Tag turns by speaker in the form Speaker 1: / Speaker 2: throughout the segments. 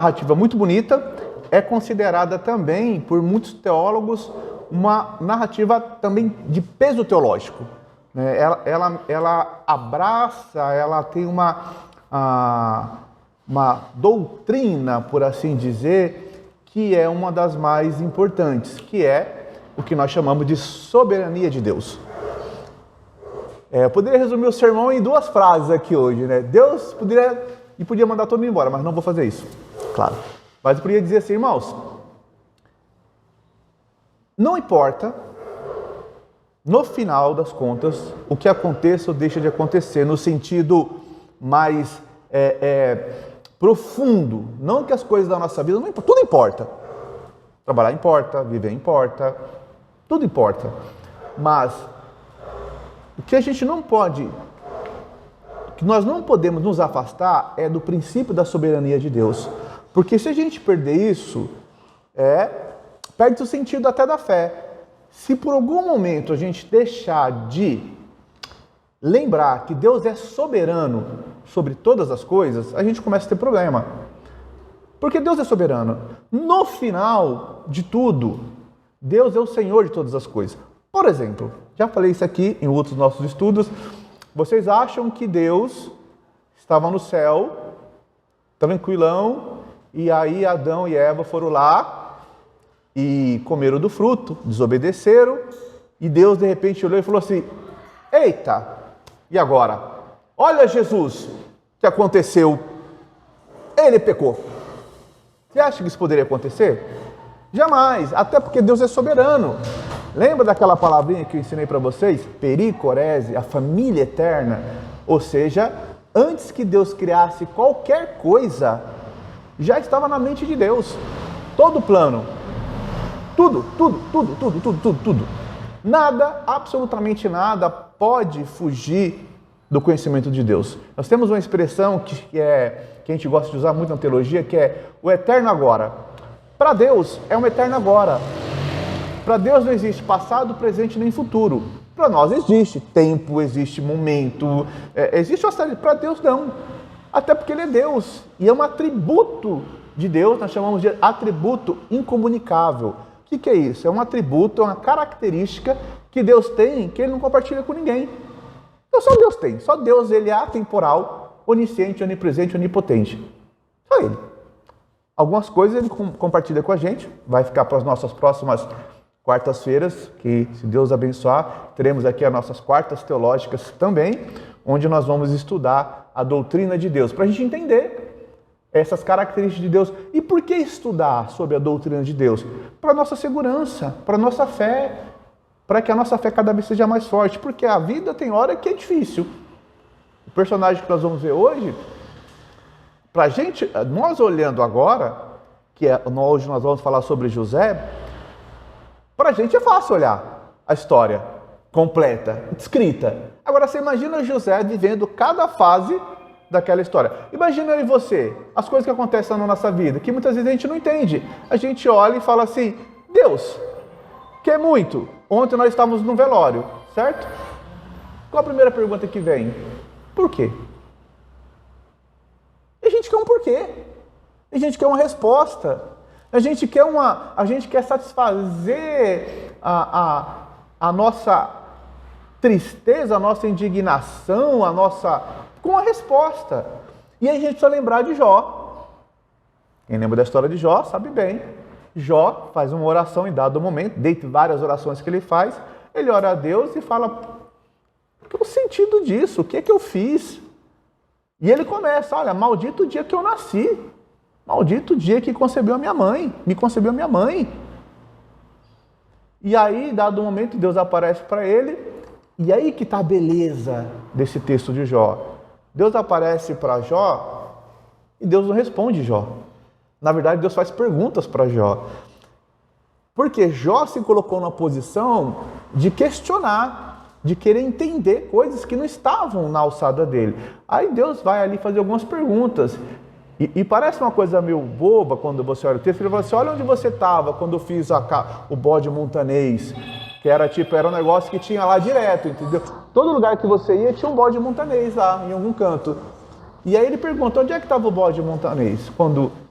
Speaker 1: narrativa muito bonita, é considerada também, por muitos teólogos, uma narrativa também de peso teológico. Ela abraça, ela tem uma doutrina, por assim dizer, que é uma das mais importantes, que é o que nós chamamos de soberania de Deus. Eu poderia resumir o sermão em 2 frases aqui hoje, né? Deus podia mandar todo mundo embora, mas não vou fazer isso, claro. Mas eu poderia dizer assim, irmãos, não importa, no final das contas, o que aconteça ou deixa de acontecer, no sentido mais profundo, não que as coisas da nossa vida, não importa, tudo importa. Trabalhar importa, viver importa, tudo importa. Mas o que a gente não pode, o que nós não podemos nos afastar é do princípio da soberania de Deus. Porque se a gente perder isso, perde o sentido até da fé. Se por algum momento a gente deixar de lembrar que Deus é soberano sobre todas as coisas, a gente começa a ter problema. Porque Deus é soberano. No final de tudo, Deus é o Senhor de todas as coisas. Por exemplo, já falei isso aqui em outros nossos estudos, vocês acham que Deus estava no céu, tranquilão, e aí Adão e Eva foram lá e comeram do fruto, desobedeceram, e Deus de repente olhou e falou assim, eita, e agora? Olha Jesus, o que aconteceu? Ele pecou. Você acha que isso poderia acontecer? Jamais, até porque Deus é soberano. Lembra daquela palavrinha que eu ensinei para vocês? Pericorese, a família eterna. Ou seja, antes que Deus criasse qualquer coisa, já estava na mente de Deus. Todo o plano. Tudo. Nada, absolutamente nada, pode fugir do conhecimento de Deus. Nós temos uma expressão que a gente gosta de usar muito na teologia, que é o eterno agora. Para Deus, é um eterno agora. Para Deus não existe passado, presente nem futuro. Para nós existe tempo, existe momento, existe uma série. Para Deus não. Até porque Ele é Deus. E é um atributo de Deus, nós chamamos de atributo incomunicável. O que é isso? É um atributo, é uma característica que Deus tem, que Ele não compartilha com ninguém. Então só Deus tem. Só Deus, Ele é atemporal, onisciente, onipresente, onipotente. Só Ele. Algumas coisas Ele compartilha com a gente, vai ficar para as nossas próximas quartas-feiras, que se Deus abençoar, teremos aqui as nossas quartas teológicas também, onde nós vamos estudar a doutrina de Deus, para a gente entender essas características de Deus. E por que estudar sobre a doutrina de Deus? Para a nossa segurança, para a nossa fé, para que a nossa fé cada vez seja mais forte, porque a vida tem hora que é difícil. O personagem que nós vamos ver hoje, para a gente, nós olhando agora, hoje nós vamos falar sobre José, para a gente é fácil olhar a história completa, escrita. Agora você imagina José vivendo cada fase daquela história. Imagina eu e você, as coisas que acontecem na nossa vida, que muitas vezes a gente não entende. A gente olha e fala assim, Deus, quer muito. Ontem nós estávamos num velório, certo? Qual a primeira pergunta que vem? Por quê? E a gente quer um porquê. A gente quer uma resposta. A gente quer satisfazer a nossa tristeza, a nossa indignação, com a resposta. E aí a gente precisa lembrar de Jó. Quem lembra da história de Jó sabe bem. Jó faz uma oração em dado momento, dentre várias orações que ele faz, ele ora a Deus e fala, qual o sentido disso? O que é que eu fiz? E ele começa, olha, maldito o dia que eu nasci. Maldito o dia que concebeu a minha mãe, me concebeu a minha mãe. E aí, dado um momento, Deus aparece para ele, e aí que está a beleza desse texto de Jó. Deus aparece para Jó e Deus não responde Jó. Na verdade, Deus faz perguntas para Jó. Porque Jó se colocou na posição de questionar, de querer entender coisas que não estavam na alçada dele. Aí Deus vai ali fazer algumas perguntas. E parece uma coisa meio boba quando você olha o texto. Ele fala assim, olha onde você estava quando eu fiz o bode montanês. Que era um negócio que tinha lá direto, entendeu? Todo lugar que você ia tinha um bode montanês lá, em algum canto. E aí ele pergunta, onde é que estava o bode montanês?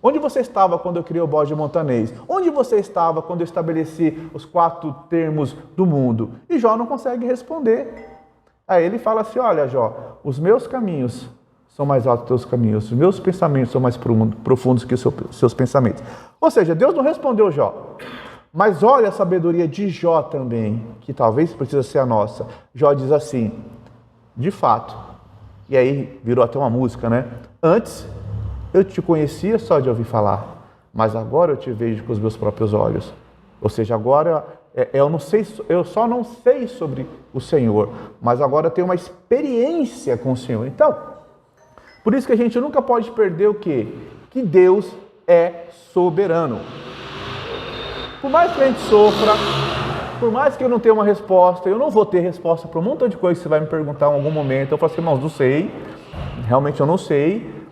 Speaker 1: Onde você estava quando eu criei o bode montanês? Onde você estava quando eu estabeleci os 4 termos do mundo? E Jó não consegue responder. Aí ele fala assim, olha Jó, os meus caminhos são mais altos que os teus caminhos, os meus pensamentos são mais profundos que os seus pensamentos. Ou seja, Deus não respondeu Jó. Mas olha a sabedoria de Jó também, que talvez precisa ser a nossa. Jó diz assim, de fato, e aí virou até uma música, né? Antes eu te conhecia só de ouvir falar, mas agora eu te vejo com os meus próprios olhos. Ou seja, agora eu só não sei sobre o Senhor, mas agora eu tenho uma experiência com o Senhor. Então, por isso que a gente nunca pode perder o quê? Que Deus é soberano. Por mais que a gente sofra, por mais que eu não tenha uma resposta, eu não vou ter resposta para um montão de coisas que você vai me perguntar em algum momento. Eu falo assim, irmãos, não sei, realmente eu não sei,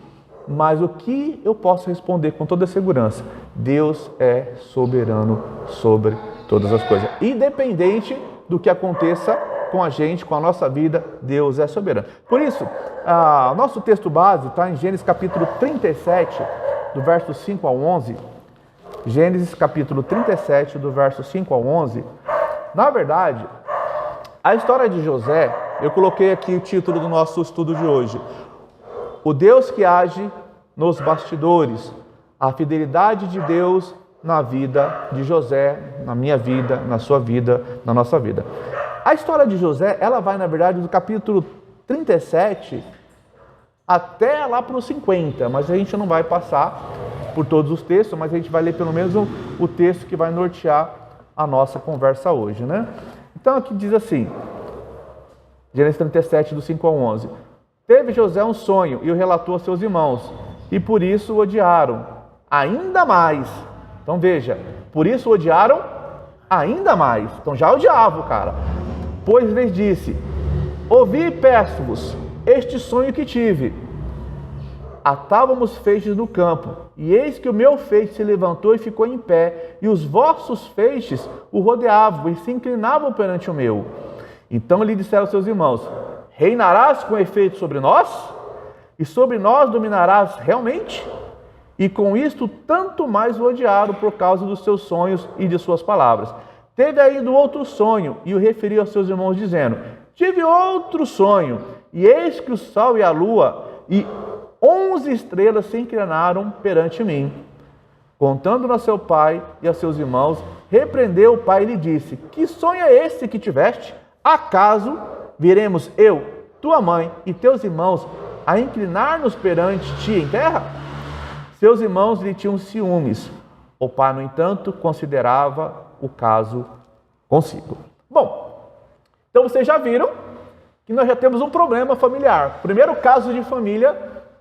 Speaker 1: mas o que eu posso responder com toda segurança? Deus é soberano sobre todas as coisas. Independente do que aconteça com a gente, com a nossa vida, Deus é soberano. Por isso, o nosso texto base está em Gênesis capítulo 37, do verso 5 ao 11. Gênesis capítulo 37, do verso 5 ao 11. Na verdade, a história de José, eu coloquei aqui o título do nosso estudo de hoje. O Deus que age nos bastidores. A fidelidade de Deus na vida de José, na minha vida, na sua vida, na nossa vida. A história de José, ela vai, na verdade, do capítulo 37 até lá para os 50, mas a gente não vai passar por todos os textos, mas a gente vai ler pelo menos o texto que vai nortear a nossa conversa hoje, né? Então aqui diz assim, Gênesis 37, do 5 ao 11. Teve José um sonho e o relatou a seus irmãos, e por isso o odiaram ainda mais. Então veja, por isso o odiaram ainda mais. Então já odiava o cara. Pois lhes disse, ouvi e peço-vos este sonho que tive. Atávamos feixes no campo, e eis que o meu feixe se levantou e ficou em pé, e os vossos feixes o rodeavam e se inclinavam perante o meu. Então lhe disseram seus irmãos, reinarás com efeito sobre nós? E sobre nós dominarás realmente? E com isto tanto mais o odiaram por causa dos seus sonhos e de suas palavras. Teve ainda outro sonho, e o referiu aos seus irmãos, dizendo, tive outro sonho, e eis que o sol e a lua e 11 estrelas se inclinaram perante mim. Contando-no a seu pai e a seus irmãos, repreendeu o pai e lhe disse, que sonho é esse que tiveste? Acaso viremos eu, tua mãe e teus irmãos a inclinar-nos perante ti em terra? Seus irmãos lhe tinham ciúmes. O pai, no entanto, considerava o caso consigo. Bom, então vocês já viram que nós já temos um problema familiar. O primeiro caso de família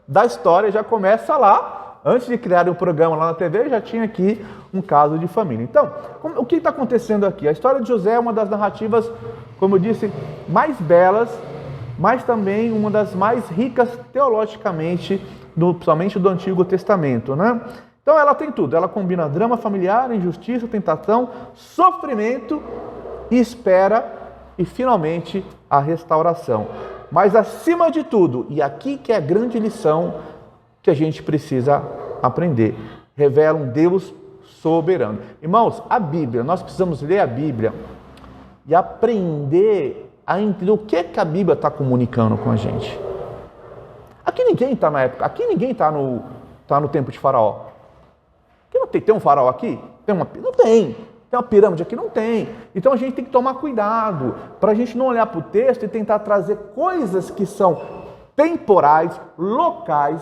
Speaker 1: da história já começa lá. Antes de criar um programa lá na TV, já tinha aqui um caso de família. Então, o que está acontecendo aqui? A história de José é uma das narrativas, como eu disse, mais belas, mas também uma das mais ricas teologicamente, principalmente do Antigo Testamento, né? Então ela tem tudo. Ela combina drama familiar, injustiça, tentação, sofrimento, espera e, finalmente, a restauração. Mas, acima de tudo, e aqui que é a grande lição que a gente precisa aprender, revela um Deus soberano. Irmãos, a Bíblia, nós precisamos ler a Bíblia e aprender a entender o que a Bíblia está comunicando com a gente. Aqui ninguém está na época, aqui ninguém está no tempo de Faraó. Aqui não tem um faraó aqui? Não tem. Tem uma pirâmide aqui? Não tem. Então a gente tem que tomar cuidado para a gente não olhar para o texto e tentar trazer coisas que são temporais, locais,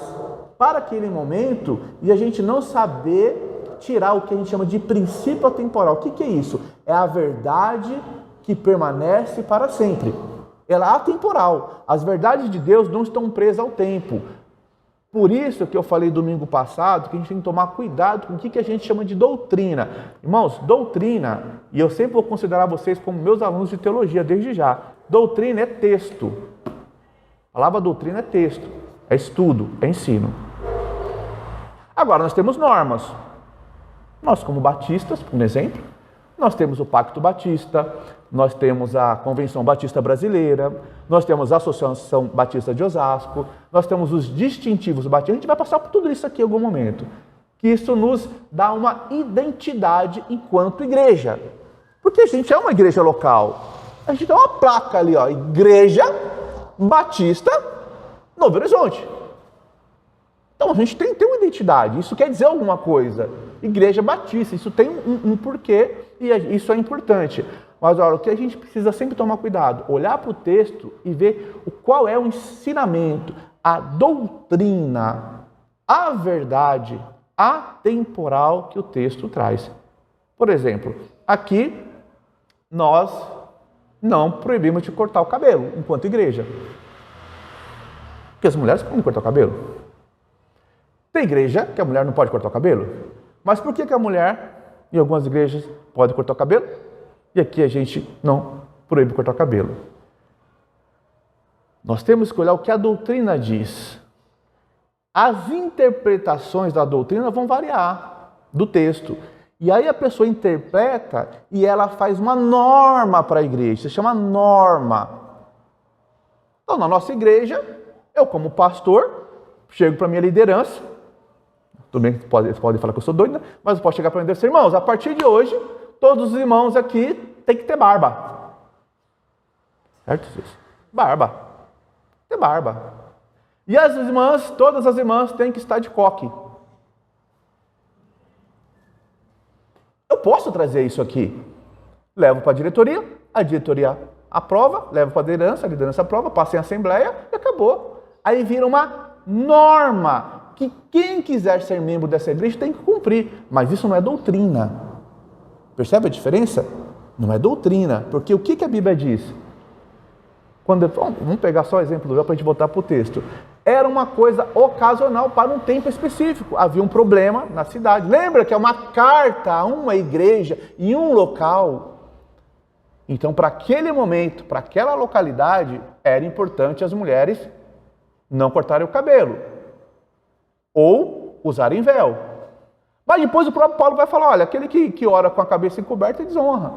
Speaker 1: para aquele momento e a gente não saber tirar o que a gente chama de princípio atemporal. O que é isso? É a verdade que permanece para sempre. Ela é atemporal. As verdades de Deus não estão presas ao tempo. Por isso que eu falei domingo passado que a gente tem que tomar cuidado com o que a gente chama de doutrina. Irmãos, doutrina, e eu sempre vou considerar vocês como meus alunos de teologia desde já, doutrina é texto. A palavra doutrina é texto, é estudo, é ensino. Agora nós temos normas. Nós, como batistas, por exemplo, Nós temos o Pacto Batista, nós temos a Convenção Batista Brasileira, nós temos a Associação Batista de Osasco, nós temos os distintivos batistas. A gente vai passar por tudo isso aqui em algum momento. Que isso nos dá uma identidade enquanto igreja. Porque a gente é uma igreja local. A gente tem uma placa ali, ó, Igreja Batista Novo Horizonte. Então a gente tem que ter uma identidade, isso quer dizer alguma coisa. Igreja Batista, isso tem um porquê e isso é importante. Mas olha, o que a gente precisa sempre tomar cuidado, olhar para o texto e ver qual é o ensinamento, a doutrina, a verdade atemporal que o texto traz. Por exemplo, aqui nós não proibimos de cortar o cabelo enquanto igreja. Porque as mulheres podem cortar o cabelo. Tem igreja que a mulher não pode cortar o cabelo. Mas por que a mulher, em algumas igrejas, pode cortar o cabelo? E aqui a gente não proíbe cortar o cabelo. Nós temos que olhar o que a doutrina diz. As interpretações da doutrina vão variar do texto. E aí a pessoa interpreta e ela faz uma norma para a igreja. Se chama norma. Então, na nossa igreja, eu como pastor, chego para a minha liderança. Tudo bem que eles podem falar que eu sou doido, né? Mas eu posso chegar para mim e dizer, irmãos, a partir de hoje, todos os irmãos aqui têm que ter barba. Certo, Jesus? Barba. Ter barba. E as irmãs, todas as irmãs têm que estar de coque. Eu posso trazer isso aqui. Levo para a diretoria aprova, levo para a liderança aprova, passa em assembleia e acabou. Aí vira uma norma que quem quiser ser membro dessa igreja tem que cumprir. Mas isso não é doutrina. Percebe a diferença? Não é doutrina. Porque o que a Bíblia diz? Vamos pegar só o exemplo do véu para a gente voltar para o texto. Era uma coisa ocasional para um tempo específico. Havia um problema na cidade. Lembra que é uma carta a uma igreja em um local. Então, para aquele momento, para aquela localidade, era importante as mulheres não cortarem o cabelo. Ou usarem véu. Mas depois o próprio Paulo vai falar, olha, aquele que ora com a cabeça encoberta é desonra.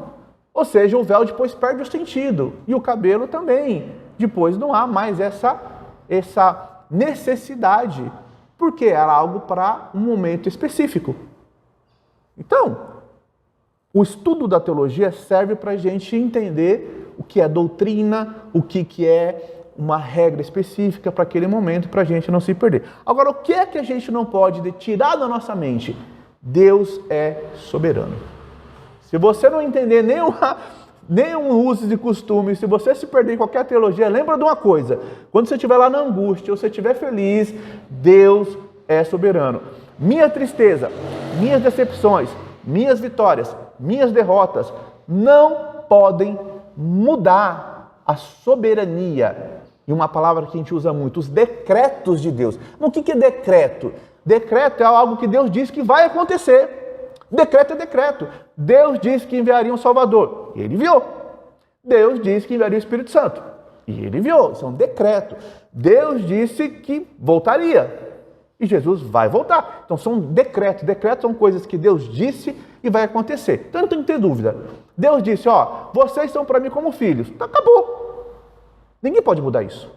Speaker 1: Ou seja, o véu depois perde o sentido. E o cabelo também. Depois não há mais essa necessidade. Porque era algo para um momento específico. Então, o estudo da teologia serve para a gente entender o que é doutrina, o que é uma regra específica para aquele momento, para a gente não se perder. Agora, o que é que a gente não pode tirar da nossa mente? Deus é soberano. Se você não entender nenhum uso e costume, se você se perder em qualquer teologia, lembra de uma coisa, quando você estiver lá na angústia, ou você estiver feliz, Deus é soberano. Minha tristeza, minhas decepções, minhas vitórias, minhas derrotas, não podem mudar a soberania. E uma palavra que a gente usa muito, os decretos de Deus. Mas o que é decreto? Decreto é algo que Deus diz que vai acontecer. Decreto é decreto. Deus disse que enviaria um Salvador. E Ele enviou. Deus disse que enviaria o Espírito Santo. E Ele enviou. Isso é um decreto. Deus disse que voltaria. E Jesus vai voltar. Então são decretos. Decretos são coisas que Deus disse e vai acontecer. Então não tem que ter dúvida. Deus disse, vocês são para mim como filhos. Então, acabou. Ninguém pode mudar isso.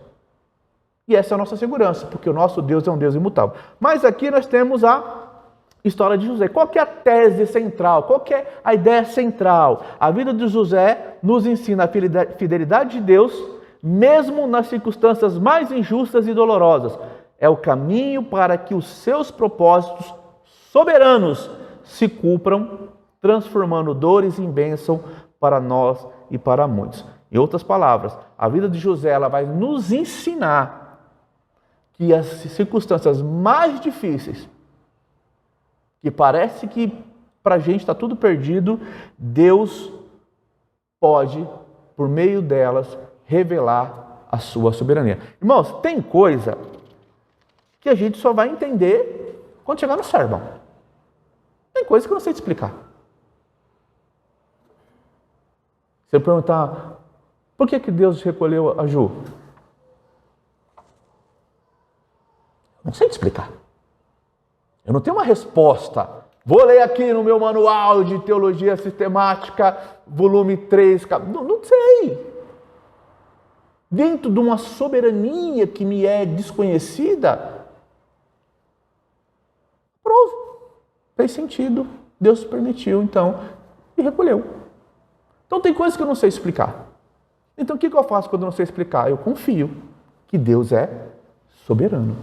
Speaker 1: E essa é a nossa segurança, porque o nosso Deus é um Deus imutável. Mas aqui nós temos a história de José. Qual que é a tese central? Qual que é a ideia central? A vida de José nos ensina a fidelidade de Deus, mesmo nas circunstâncias mais injustas e dolorosas. É o caminho para que os seus propósitos soberanos se cumpram, transformando dores em bênção para nós e para muitos. Em outras palavras, a vida de José ela vai nos ensinar que as circunstâncias mais difíceis, que parece que para a gente está tudo perdido, Deus pode, por meio delas, revelar a sua soberania. Irmãos, tem coisa que a gente só vai entender quando chegar no céu, irmão. Tem coisa que eu não sei te explicar. Se eu perguntar, por que Deus recolheu a Ju? Não sei te explicar. Eu não tenho uma resposta Vou ler aqui no meu manual de teologia sistemática, volume 3, não sei. Dentro de uma soberania que me é desconhecida, aprovo. Fez sentido. Deus permitiu, então, e recolheu. Então tem coisas que eu não sei explicar. Então o que eu faço quando eu não sei explicar? Eu confio que Deus é soberano.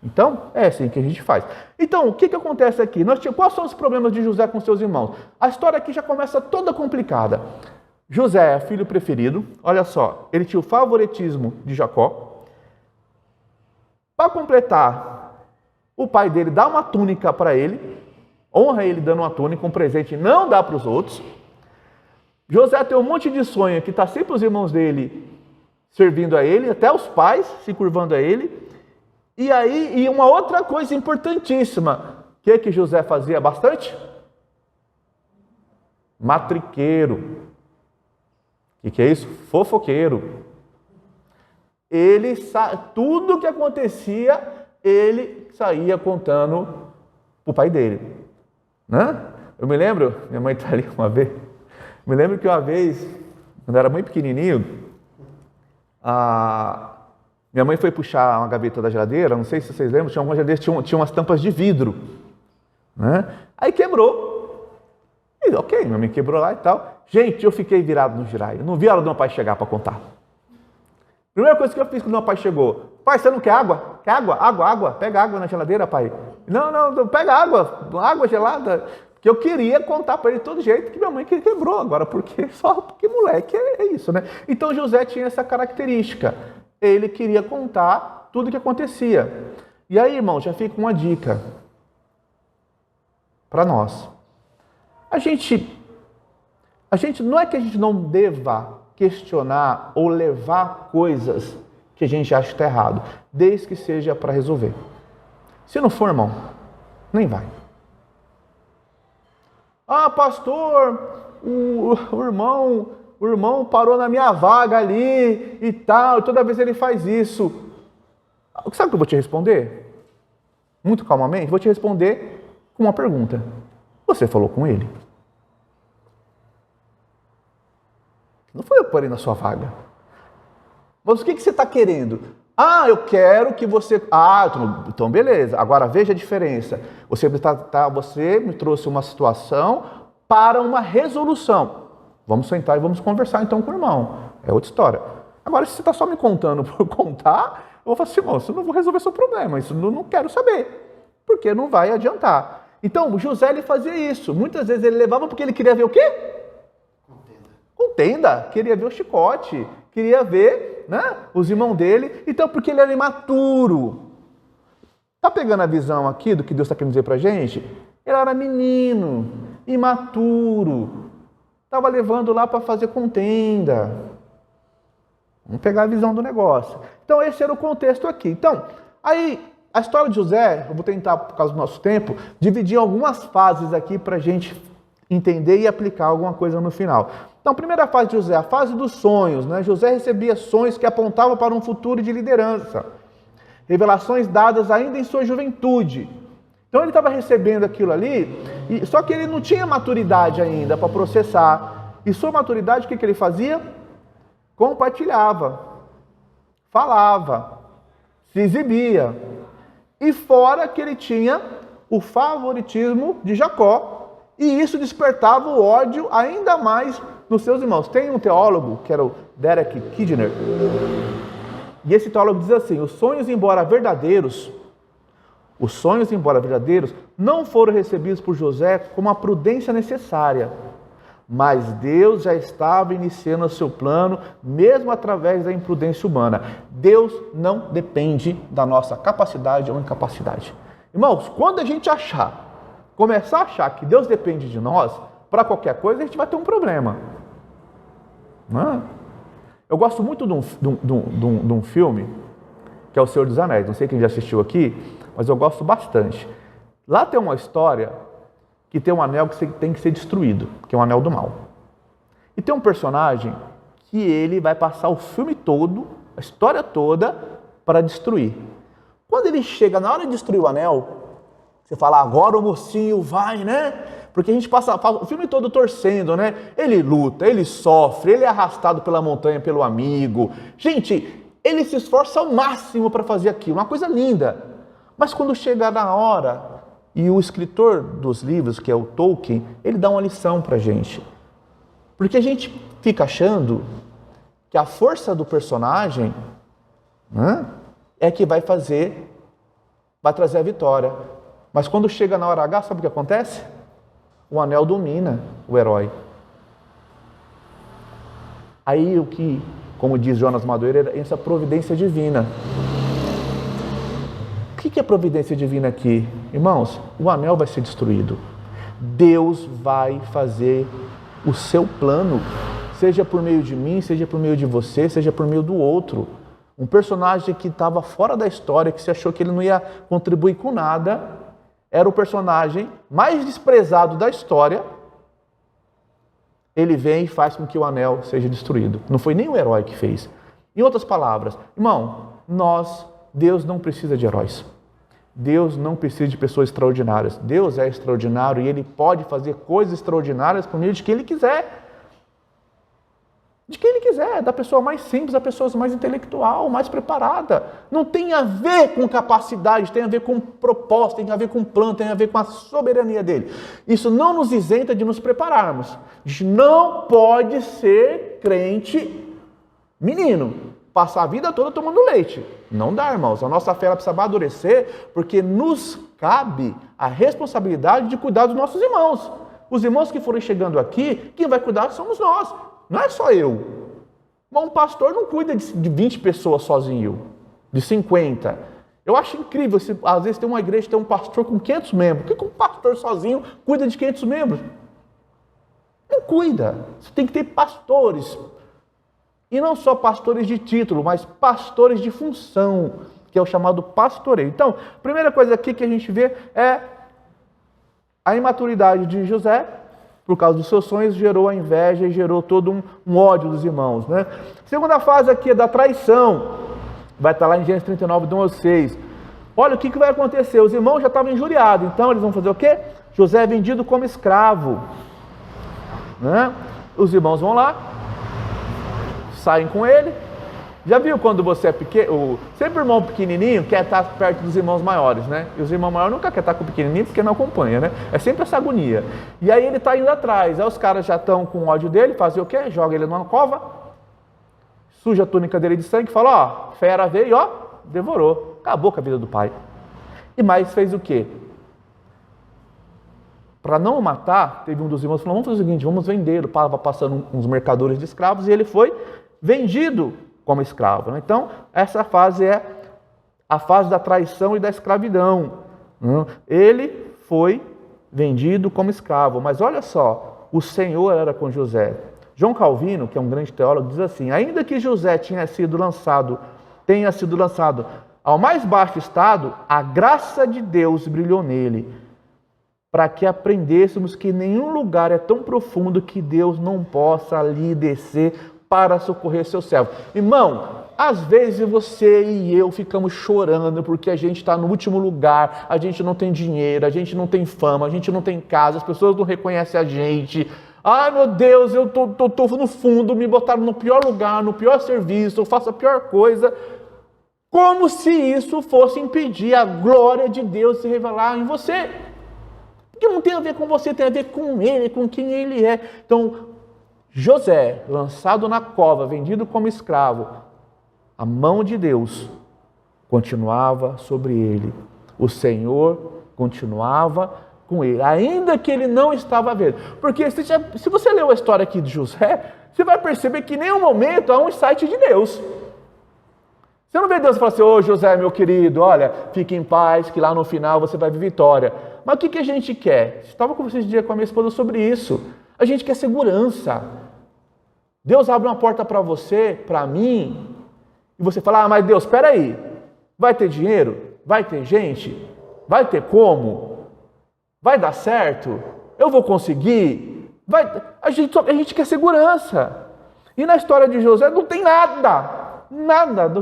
Speaker 1: Então, é assim que a gente faz. Então, o que acontece aqui? Quais são os problemas de José com seus irmãos? A história aqui já começa toda complicada. José é filho preferido, olha só, ele tinha o favoritismo de Jacó. Para completar, o pai dele dá uma túnica para ele, honra ele dando uma túnica, um presente, não dá para os outros. José tem um monte de sonho que está sempre os irmãos dele servindo a ele, até os pais se curvando a ele. E uma outra coisa importantíssima, que José fazia bastante? Matriqueiro. O que é isso? Fofoqueiro. Tudo que acontecia, ele saía contando para o pai dele. Né? Eu me lembro, minha mãe está ali uma vez, me lembro que uma vez, quando eu era muito pequenininho, minha mãe foi puxar uma gaveta da geladeira, não sei se vocês lembram, tinha algumas geladeiras, tinha umas tampas de vidro. Né? Aí quebrou. E, ok, minha mãe quebrou lá e tal. Gente, eu fiquei virado no giraia. Eu não vi a hora do meu pai chegar para contar. Primeira coisa que eu fiz quando meu pai chegou: pai, você não quer água? Quer água? Água? Pega água na geladeira, pai. Não, pega água gelada. Que eu queria contar para ele de todo jeito que minha mãe quebrou agora, porque moleque é isso, né? Então José tinha essa característica. Ele queria contar tudo o que acontecia. E aí, irmão, já fica uma dica para nós. A gente não é que a gente não deva questionar ou levar coisas que a gente acha que está errado, desde que seja para resolver. Se não for, irmão, nem vai. Ah, pastor, o irmão parou na minha vaga ali e tal, toda vez ele faz isso. Sabe o que eu vou te responder? Muito calmamente, vou te responder com uma pergunta. Você falou com ele? Não foi eu parei na sua vaga. Mas o que você está querendo? Ah, eu quero que você... Ah, então beleza. Agora veja a diferença. Você me trouxe uma situação para uma resolução. Vamos sentar e vamos conversar então com o irmão. É outra história. Agora, se você está só me contando por contar, eu vou falar assim, irmão, isso não vou resolver seu problema. Isso não quero saber. Porque não vai adiantar. Então, José, ele fazia isso. Muitas vezes ele levava porque ele queria ver o quê? Contenda. Queria ver o chicote. Queria ver, né, os irmãos dele. Então, porque ele era imaturo. Tá pegando a visão aqui do que Deus está querendo dizer pra gente? Ele era menino, imaturo. Estava levando lá para fazer contenda. Vamos pegar a visão do negócio. Então, esse era o contexto aqui. Então, aí, a história de José, eu vou tentar, por causa do nosso tempo, dividir em algumas fases aqui para a gente entender e aplicar alguma coisa no final. Então, a primeira fase de José, a fase dos sonhos. Né? José recebia sonhos que apontavam para um futuro de liderança. Revelações dadas ainda em sua juventude. Então, ele estava recebendo aquilo ali, só que ele não tinha maturidade ainda para processar. E sua maturidade, o que ele fazia? Compartilhava, falava, se exibia. E fora que ele tinha o favoritismo de Jacó, e isso despertava o ódio ainda mais nos seus irmãos. Tem um teólogo, que era o Derek Kidner, e esse teólogo diz assim: os sonhos, embora verdadeiros, não foram recebidos por José como a prudência necessária, mas Deus já estava iniciando o seu plano, mesmo através da imprudência humana. Deus não depende da nossa capacidade ou incapacidade. Irmãos, quando a gente começar a achar que Deus depende de nós, para qualquer coisa, a gente vai ter um problema. Não é? Eu gosto muito de um filme, que é O Senhor dos Anéis. Não sei quem já assistiu aqui, mas eu gosto bastante. Lá tem uma história que tem um anel que tem que ser destruído, que é um anel do mal. E tem um personagem que ele vai passar o filme todo, a história toda, para destruir. Quando ele chega na hora de destruir o anel, Você fala, agora o mocinho vai, né? Porque a gente passa o filme todo torcendo, né? Ele luta, ele sofre, ele é arrastado pela montanha pelo amigo. Gente, ele se esforça ao máximo para fazer aquilo, uma coisa linda. Mas quando chega na hora, e o escritor dos livros, que é o Tolkien, ele dá uma lição para a gente. Porque a gente fica achando que a força do personagem, né, é que vai trazer a vitória. Mas quando chega na hora H, sabe o que acontece? O anel domina o herói. Aí o que, como diz Jonas Madureira, é essa providência divina. O que é providência divina aqui? Irmãos, o anel vai ser destruído. Deus vai fazer o seu plano, seja por meio de mim, seja por meio de você, seja por meio do outro. Um personagem que estava fora da história, que se achou que ele não ia contribuir com nada, era o personagem mais desprezado da história. Ele vem e faz com que o anel seja destruído. Não foi nem o herói que fez. Em outras palavras, irmão, Deus não precisa de heróis. Deus não precisa de pessoas extraordinárias. Deus é extraordinário e Ele pode fazer coisas extraordinárias por meio de quem Ele quiser. De quem Ele quiser, da pessoa mais simples, da pessoa mais intelectual, mais preparada. Não tem a ver com capacidade, tem a ver com propósito, tem a ver com plano, tem a ver com a soberania dele. Isso não nos isenta de nos prepararmos. A gente não pode ser crente menino, passar a vida toda tomando leite. Não dá, irmãos. A nossa fé ela precisa amadurecer, porque nos cabe a responsabilidade de cuidar dos nossos irmãos. Os irmãos que forem chegando aqui, quem vai cuidar somos nós. Não é só eu. Mas um pastor não cuida de 20 pessoas sozinho, de 50. Eu acho incrível, às vezes tem uma igreja que tem um pastor com 500 membros. Por que um pastor sozinho cuida de 500 membros? Não cuida. Você tem que ter pastores. E não só pastores de título, mas pastores de função, que é o chamado pastoreio. Então, a primeira coisa aqui que a gente vê é a imaturidade de José. Por causa dos seus sonhos, gerou a inveja e gerou todo um ódio dos irmãos, né? Segunda fase aqui é da traição. Vai estar lá em Gênesis 39, do 1 ao 6. Olha o que vai acontecer. Os irmãos já estavam injuriados. Então, eles vão fazer o quê? José é vendido como escravo, né? Os irmãos vão lá, saem com ele. Já viu quando você é pequeno? Sempre o irmão pequenininho quer estar perto dos irmãos maiores, né? E os irmãos maiores nunca querem estar com o pequenininho porque não acompanha, né? É sempre essa agonia. E aí ele está indo atrás. Aí os caras já estão com ódio dele, fazem o quê? Joga ele numa cova, suja a túnica dele de sangue, fala, ó, fera veio, ó, devorou. Acabou com a vida do pai. E mais fez o quê? Para não o matar, teve um dos irmãos que falou, vamos fazer o seguinte, vamos vendê-lo. Estava passando uns mercadores de escravos e ele foi vendido como escravo. Então, essa fase é a fase da traição e da escravidão. Ele foi vendido como escravo. Mas olha só, o Senhor era com José. João Calvino, que é um grande teólogo, diz assim, ainda que José tenha sido lançado ao mais baixo estado, a graça de Deus brilhou nele, para que aprendêssemos que nenhum lugar é tão profundo que Deus não possa ali descer para socorrer seu servo. Irmão, às vezes você e eu ficamos chorando porque a gente está no último lugar, a gente não tem dinheiro, a gente não tem fama, a gente não tem casa, as pessoas não reconhecem a gente. Ai meu Deus, eu tô no fundo, me botaram no pior lugar, no pior serviço, eu faço a pior coisa. Como se isso fosse impedir a glória de Deus se revelar em você. Porque não tem a ver com você, tem a ver com Ele, com quem Ele é. Então, José, lançado na cova, vendido como escravo, a mão de Deus continuava sobre ele. O Senhor continuava com ele, ainda que ele não estava vendo. Porque se você leu a história aqui de José, você vai perceber que em nenhum momento há um insight de Deus. Você não vê Deus e fala assim, ô José, meu querido, olha, fique em paz, que lá no final você vai ver vitória. Mas o que a gente quer? Eu estava conversando esse dia com a minha esposa sobre isso. A gente quer segurança. Deus abre uma porta para você, para mim, e você fala, mas Deus, espera aí, vai ter dinheiro? Vai ter gente? Vai ter como? Vai dar certo? Eu vou conseguir? A gente quer segurança. E na história de José não tem nada.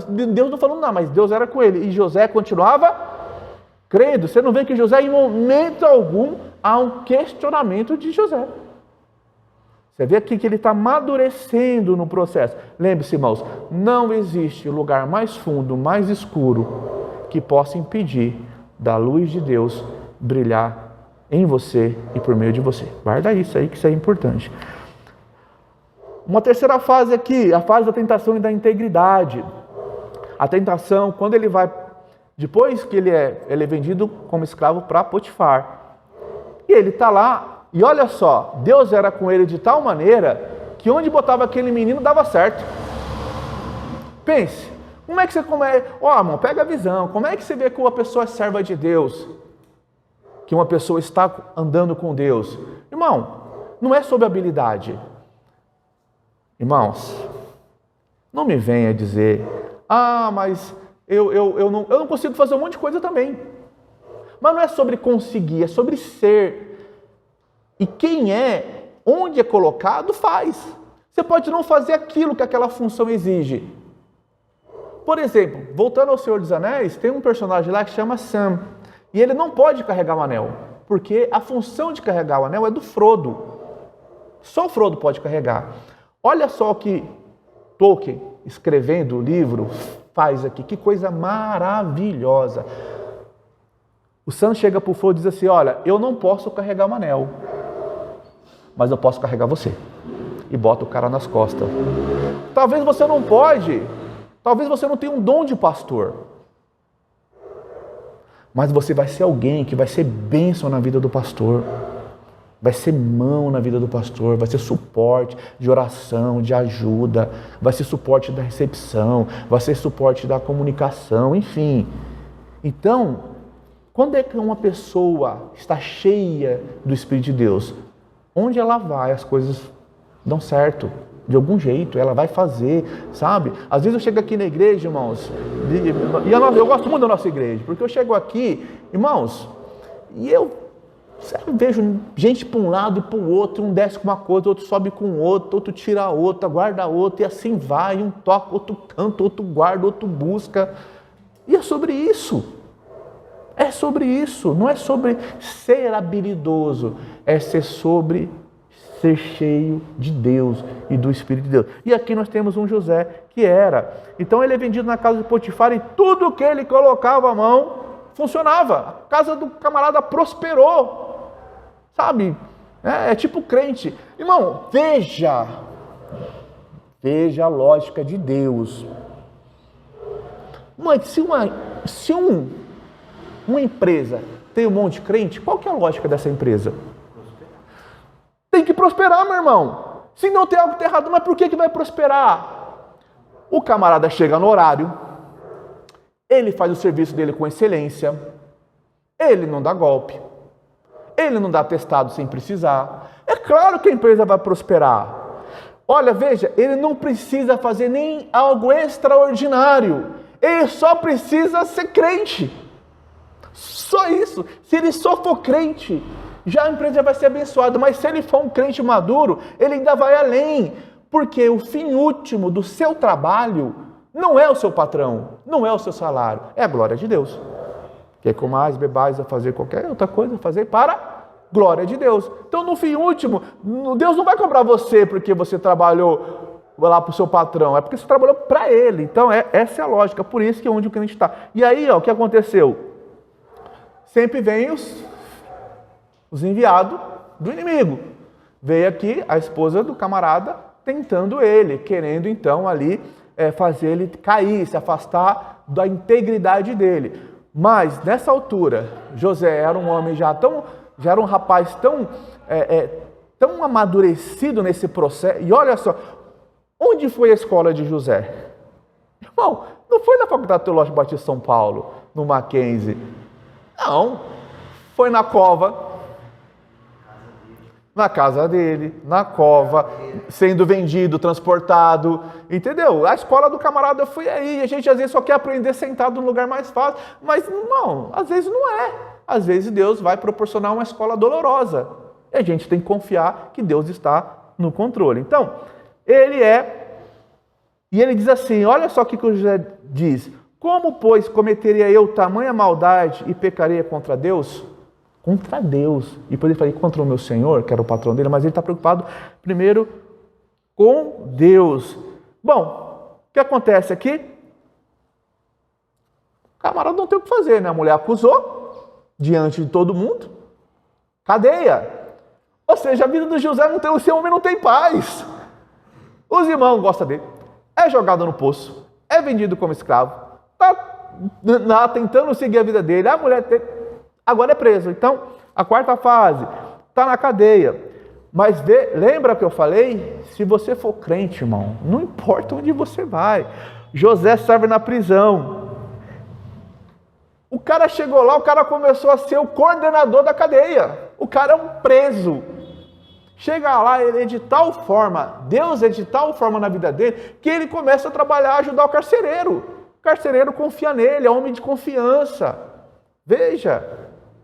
Speaker 1: Deus não falou nada, mas Deus era com ele. E José continuava crendo. Você não vê que José, em momento algum, há um questionamento de José. Você vê aqui que ele está amadurecendo no processo. Lembre-se, irmãos, não existe lugar mais fundo, mais escuro, que possa impedir da luz de Deus brilhar em você e por meio de você. Guarda isso aí, que isso é importante. Uma terceira fase aqui, a fase da tentação e da integridade. A tentação, quando ele vai, depois que ele é vendido como escravo para Potifar. E ele está lá, e olha só, Deus era com ele de tal maneira que onde botava aquele menino dava certo. Pense, como é que você começa? Irmão, pega a visão, como é que você vê que uma pessoa é serva de Deus? Que uma pessoa está andando com Deus? Irmão, não é sobre habilidade. Irmãos, não me venha dizer, mas eu não consigo fazer um monte de coisa também. Mas não é sobre conseguir, é sobre ser. E quem é, onde é colocado, faz. Você pode não fazer aquilo que aquela função exige. Por exemplo, voltando ao Senhor dos Anéis, tem um personagem lá que chama Sam. E ele não pode carregar o anel, porque a função de carregar o anel é do Frodo. Só o Frodo pode carregar. Olha só o que Tolkien, escrevendo o livro, faz aqui. Que coisa maravilhosa. O Sam chega para o Frodo e diz assim, olha, eu não posso carregar o anel, mas eu posso carregar você. E bota o cara nas costas. Talvez você não pode, talvez você não tenha um dom de pastor, mas você vai ser alguém que vai ser bênção na vida do pastor. Vai ser mão na vida do pastor, vai ser suporte de oração, de ajuda, vai ser suporte da recepção, vai ser suporte da comunicação, enfim. Então, quando é que uma pessoa está cheia do Espírito de Deus? Onde ela vai, as coisas dão certo. De algum jeito, ela vai fazer, sabe? Às vezes eu chego aqui na igreja, irmãos, e eu gosto muito da nossa igreja, porque eu chego aqui, irmãos, e eu vejo gente para um lado e para o outro, um desce com uma coisa, outro sobe com outra, outro tira outra, guarda outra, e assim vai, um toca, outro canta, outro guarda, outro busca. E é sobre isso. É sobre isso. Não é sobre ser habilidoso, é ser sobre ser cheio de Deus e do Espírito de Deus. E aqui nós temos um José que era. Então ele é vendido na casa de Potifar e tudo que ele colocava a mão funcionava. A casa do camarada prosperou. Sabe? É tipo crente. Irmão, veja a lógica de Deus. Mas se uma empresa tem um monte de crente, qual que é a lógica dessa empresa? Tem que prosperar, meu irmão. Se não tem algo errado, mas por que vai prosperar? O camarada chega no horário, ele faz o serviço dele com excelência, ele não dá golpe, ele não dá atestado sem precisar. É claro que a empresa vai prosperar. Olha, veja, ele não precisa fazer nem algo extraordinário. Ele só precisa ser crente. Só isso. Se ele só for crente, já a empresa vai ser abençoada. Mas se ele for um crente maduro, ele ainda vai além. Porque o fim último do seu trabalho não é o seu patrão, não é o seu salário, é a glória de Deus. Que comais, bebais, a fazer qualquer outra coisa, fazer para a glória de Deus. Então, no fim último, Deus não vai cobrar você porque você trabalhou lá para o seu patrão, é porque você trabalhou para ele. Então, essa é a lógica, por isso que é onde o crente está. E aí, o que aconteceu? Sempre vem os enviados do inimigo. Veio aqui a esposa do camarada tentando ele, querendo então ali fazer ele cair, se afastar da integridade dele. Mas nessa altura, José era um homem já era um rapaz tão amadurecido nesse processo. E olha só, onde foi a escola de José? Irmão, não foi na Faculdade Teológica Batista de São Paulo, no Mackenzie. Não, foi na cova, na casa dele, na cova, sendo vendido, transportado, entendeu? A escola do camarada foi aí, a gente às vezes só quer aprender sentado no lugar mais fácil, mas não, às vezes não é. Às vezes Deus vai proporcionar uma escola dolorosa, e a gente tem que confiar que Deus está no controle. Então, e ele diz assim, olha só o que o José diz, Como, pois, cometeria eu tamanha maldade e pecaria contra Deus? Contra Deus. E depois ele falei contra o meu Senhor, que era o patrão dele, mas ele está preocupado primeiro com Deus. Bom, o que acontece aqui? O camarada não tem o que fazer, né? A mulher acusou, diante de todo mundo, cadeia. Ou seja, a vida do José não tem, esse homem não tem paz. Os irmãos gostam dele, é jogado no poço, é vendido como escravo, está tentando seguir a vida dele, a mulher agora é preso. Então, a quarta fase, está na cadeia. Mas lembra que eu falei? Se você for crente, irmão, não importa onde você vai. José serve na prisão. O cara chegou lá, o cara começou a ser o coordenador da cadeia. O cara é um preso. Chega lá, ele é de tal forma, Deus é de tal forma na vida dele, que ele começa a trabalhar, ajudar o carcereiro. O carcereiro confia nele, é homem de confiança. Veja,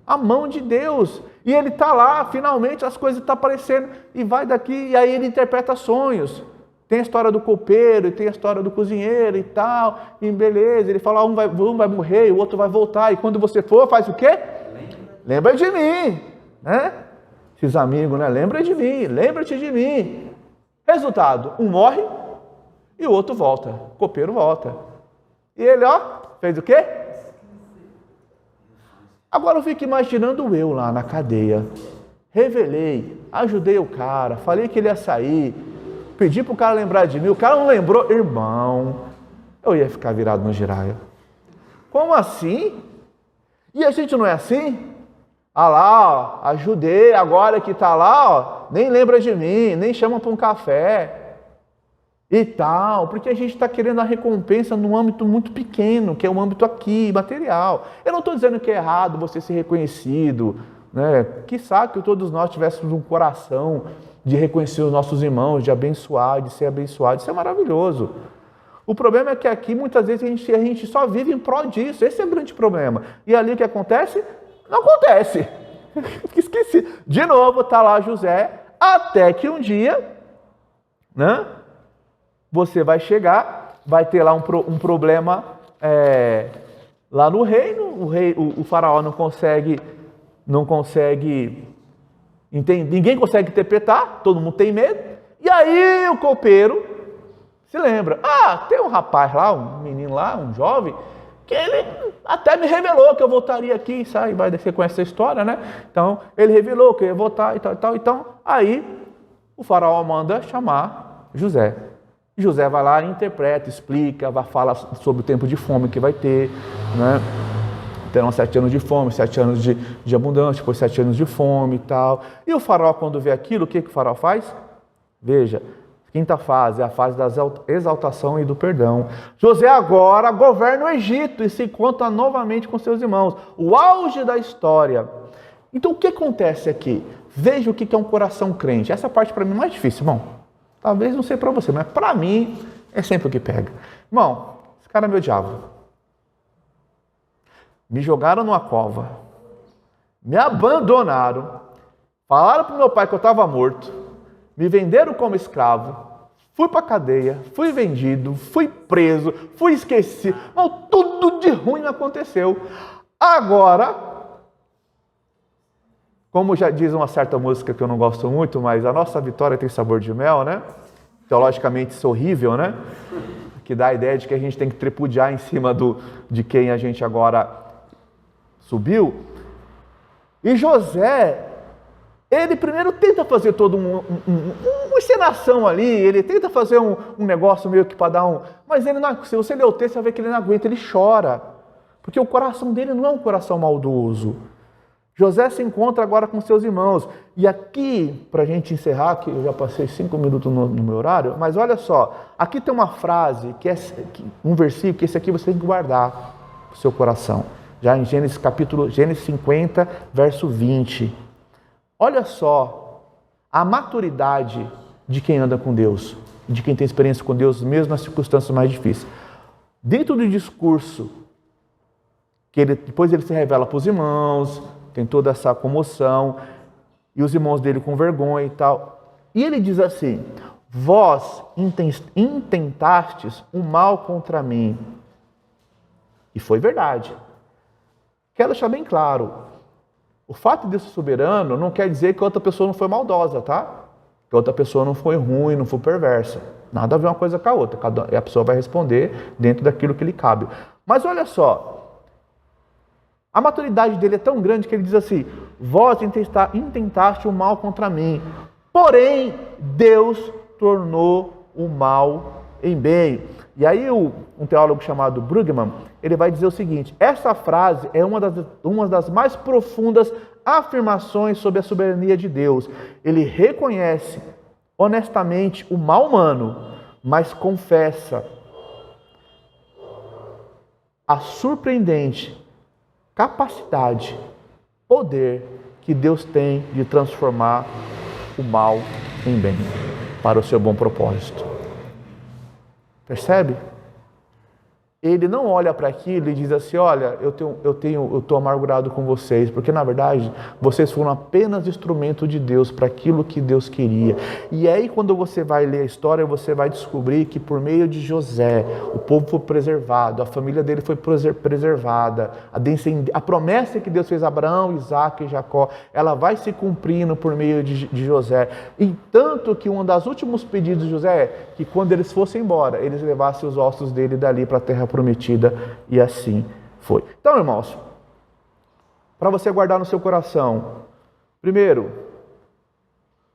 Speaker 1: a mão de Deus. E ele está lá, finalmente as coisas estão aparecendo, e vai daqui, e aí ele interpreta sonhos. Tem a história do copeiro, e tem a história do cozinheiro e tal, e beleza, ele fala, um vai morrer, o outro vai voltar, e quando você for, faz o quê? Lembra de mim, né? Esses amigos, né? Lembra de mim, lembra-te de mim. Resultado, um morre e o outro volta, o copeiro volta. E ele, ó, fez o quê? Agora eu fico imaginando eu lá na cadeia, revelei, ajudei o cara, falei que ele ia sair, pedi para o cara lembrar de mim, o cara não lembrou, irmão, eu ia ficar virado no giraia. Como assim? E a gente não é assim? Ah lá, ó, ajudei, agora que está lá, ó, nem lembra de mim, nem chama para um café e tal, porque a gente está querendo a recompensa num âmbito muito pequeno, que é um âmbito aqui, material. Eu não estou dizendo que é errado você ser reconhecido, né? Quiçá que todos nós tivéssemos um coração de reconhecer os nossos irmãos, de abençoar, de ser abençoado, isso é maravilhoso. O problema é que aqui muitas vezes a gente só vive em prol disso, esse é o grande problema. E ali o que acontece? Não acontece. Esqueci. De novo, está lá José, até que um dia, né? Você vai chegar, vai ter lá um problema lá no reino, o faraó não consegue entender, ninguém consegue interpretar, todo mundo tem medo, e aí o copeiro se lembra, tem um rapaz lá, um menino lá, um jovem, que ele até me revelou que eu voltaria aqui, sabe, vai descer com essa história, né? Então, ele revelou que eu ia voltar e tal, então, aí o faraó manda chamar José. José vai lá, interpreta, explica, fala sobre o tempo de fome que vai ter, né? Terão 7 anos de fome, 7 anos de abundância, depois 7 anos de fome e tal. E o faraó, quando vê aquilo, o que o faraó faz? Veja, quinta fase, é a fase da exaltação e do perdão. José agora governa o Egito e se encontra novamente com seus irmãos. O auge da história. Então, o que acontece aqui? Veja o que é um coração crente. Essa parte para mim é mais difícil, irmão. Talvez não sei para você, mas para mim é sempre o que pega. Irmão, esse cara é meu diabo. Me jogaram numa cova, me abandonaram, falaram para o meu pai que eu estava morto, me venderam como escravo, fui para a cadeia, fui vendido, fui preso, fui esquecido. Irmão, tudo de ruim aconteceu. Agora, como já diz uma certa música que eu não gosto muito, mas a nossa vitória tem sabor de mel, né? Teologicamente isso é horrível, né? Que dá a ideia de que a gente tem que tripudiar em cima de quem a gente agora subiu. E José, ele primeiro tenta fazer toda uma encenação ali, ele tenta fazer um negócio meio que para dar um... Mas ele não, se você ler o texto, você vai ver que ele não aguenta, ele chora. Porque o coração dele não é um coração maldoso. José se encontra agora com seus irmãos. E aqui, para a gente encerrar, que eu já passei 5 minutos no meu horário, mas olha só, aqui tem uma frase, um versículo, que esse aqui você tem que guardar no seu coração. Já em Gênesis 50, verso 20. Olha só, a maturidade de quem anda com Deus, de quem tem experiência com Deus, mesmo nas circunstâncias mais difíceis. Dentro do discurso, depois ele se revela para os irmãos, tem toda essa comoção, e os irmãos dele com vergonha e tal. E ele diz assim, vós intentastes o mal contra mim, E foi verdade. Quero deixar bem claro, o fato de Deus ser soberano não quer dizer que outra pessoa não foi maldosa, tá? Que outra pessoa não foi ruim, não foi perversa. Nada a ver uma coisa com a outra. A pessoa vai responder dentro daquilo que lhe cabe. Mas olha só, a maturidade dele é tão grande que ele diz assim: vós intentaste o mal contra mim, porém Deus tornou o mal em bem. E aí um teólogo chamado Brugman, ele vai dizer o seguinte: essa frase é uma das mais profundas afirmações sobre a soberania de Deus. Ele reconhece honestamente o mal humano, mas confessa a surpreendente capacidade, poder que Deus tem de transformar o mal em bem, para o seu bom propósito. Percebe? Ele não olha para aquilo e diz assim: olha, eu estou amargurado com vocês, porque na verdade vocês foram apenas instrumento de Deus para aquilo que Deus queria. E aí quando você vai ler a história, você vai descobrir que por meio de José, o povo foi preservado, a família dele foi preservada, a promessa que Deus fez a Abraão, Isaac e Jacó, ela vai se cumprindo por meio de José. E tanto que um dos últimos pedidos de José é que quando eles fossem embora, eles levassem os ossos dele dali para a terra prometida, e assim foi. Então, irmãos, para você guardar no seu coração, primeiro,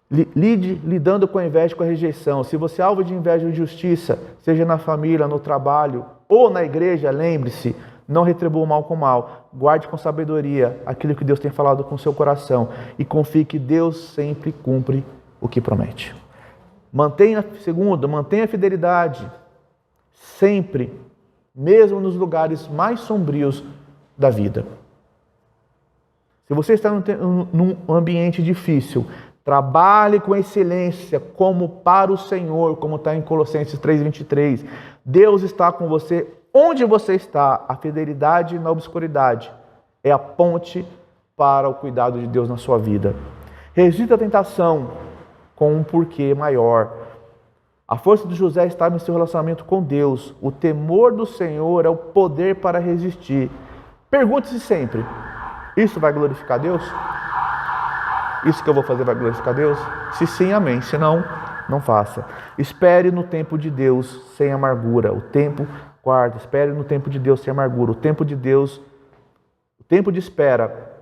Speaker 1: lidando com a inveja e com a rejeição. Se você é alvo de inveja e injustiça, seja na família, no trabalho ou na igreja, lembre-se, não retribua o mal com o mal. Guarde com sabedoria aquilo que Deus tem falado com o seu coração e confie que Deus sempre cumpre o que promete. Segundo, mantenha a fidelidade sempre, mesmo nos lugares mais sombrios da vida. Se você está num ambiente difícil, trabalhe com excelência, como para o Senhor, como está em Colossenses 3:23. Deus está com você onde você está. A fidelidade na obscuridade é a ponte para o cuidado de Deus na sua vida. Resista à tentação com um porquê maior. A força de José estava em seu relacionamento com Deus. O temor do Senhor é o poder para resistir. Pergunte-se sempre: isso vai glorificar Deus? Isso que eu vou fazer vai glorificar Deus? Se sim, amém. Se não, não faça. Espere no tempo de Deus sem amargura. Espere no tempo de Deus sem amargura. O tempo de espera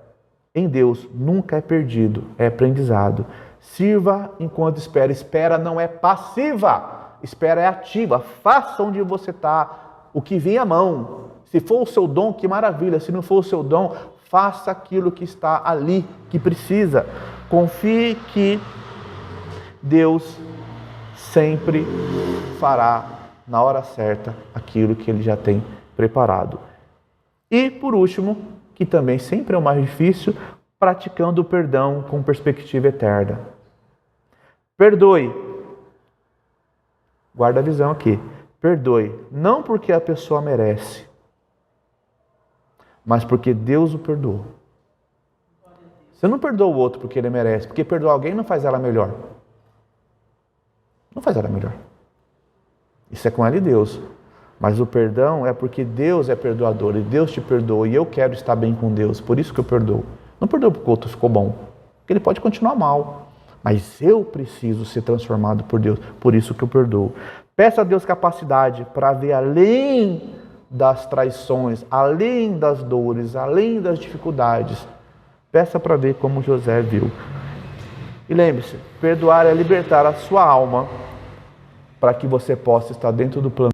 Speaker 1: em Deus nunca é perdido, é aprendizado. Sirva enquanto espera. Espera não é passiva, espera é ativa. Faça onde você está o que vem à mão. Se for o seu dom, que maravilha. Se não for o seu dom, faça aquilo que está ali, que precisa. Confie que Deus sempre fará na hora certa aquilo que Ele já tem preparado. E por último, que também sempre é o mais difícil, praticando o perdão com perspectiva eterna. Perdoe. Guarda a visão aqui. Perdoe, não porque a pessoa merece, mas porque Deus o perdoou. Você não perdoa o outro porque ele merece, porque perdoar alguém não faz ela melhor. Não faz ela melhor. Isso é com ela e Deus. Mas o perdão é porque Deus é perdoador e Deus te perdoa e eu quero estar bem com Deus, por isso que eu perdoo. Não perdoo porque o outro ficou bom, porque ele pode continuar mal. Mas eu preciso ser transformado por Deus, por isso que eu perdoo. Peça a Deus capacidade para ver além das traições, além das dores, além das dificuldades. Peça para ver como José viu. E lembre-se, perdoar é libertar a sua alma para que você possa estar dentro do plano